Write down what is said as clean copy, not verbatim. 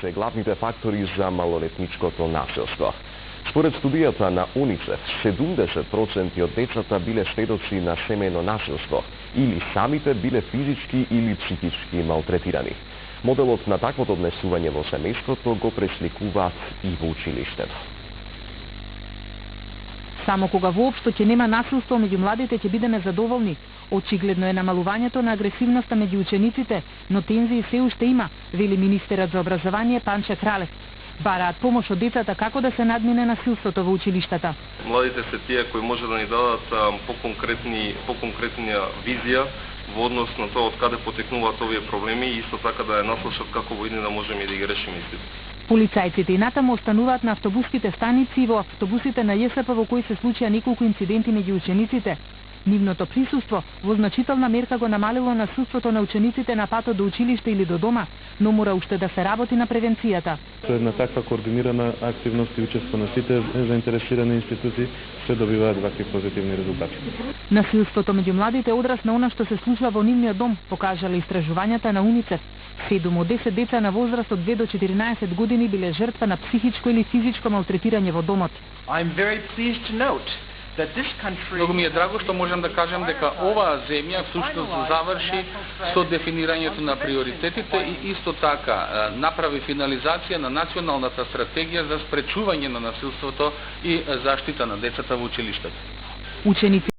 се главните фактори за малолетничкото насилство. Според студијата на УНИЦЕФ, 70% од децата биле сведоци на семејно насилство или самите биле физички или психички малтретирани. Моделот на таквото однесување во семејството го пресликуваат и во училиштето. Само кога воопшто ќе нема насилство меѓу младите ќе бидеме задоволни. Очигледно е намалувањето на агресивноста меѓу учениците, но тензии се уште има, вели министерот за образование Панче Кралев. Бараат помош од децата како да се надмине насилството во училиштата. Младите се тие кои може да ни дадат по-конкретна визија во однос на тоа од каде потекнуваат овие проблеми и исто така да ја наслушат како во иднина можеме да ги решиме истите. Полицајците и натаму остануваат на автобуските станици и во автобусите на ЈСП во кои се случија неколку инциденти меѓу учениците. Нивното присуство во значителна мерка го намалило насилството на учениците на патот до училиште или до дома, но мора уште да се работи на превенцијата. Со една таква координирана активност и учество на сите заинтересирани институции се добиваат вакви позитивни резултати. Насилството меѓу младите е одраз на она што се случува во нивниот дом, покажале истражувањата на УНИЦЕФ. 7 од 10 деца на возраст од 2 до 14 години биле жртва на психичко или физичко малтретирање во домот. Многу ми е драго што можам да кажам дека оваа земја всушност заврши со дефинирањето на приоритетите и исто така направи финализација на националната стратегија за спречување на насилството и заштита на децата во училиштето. Ученици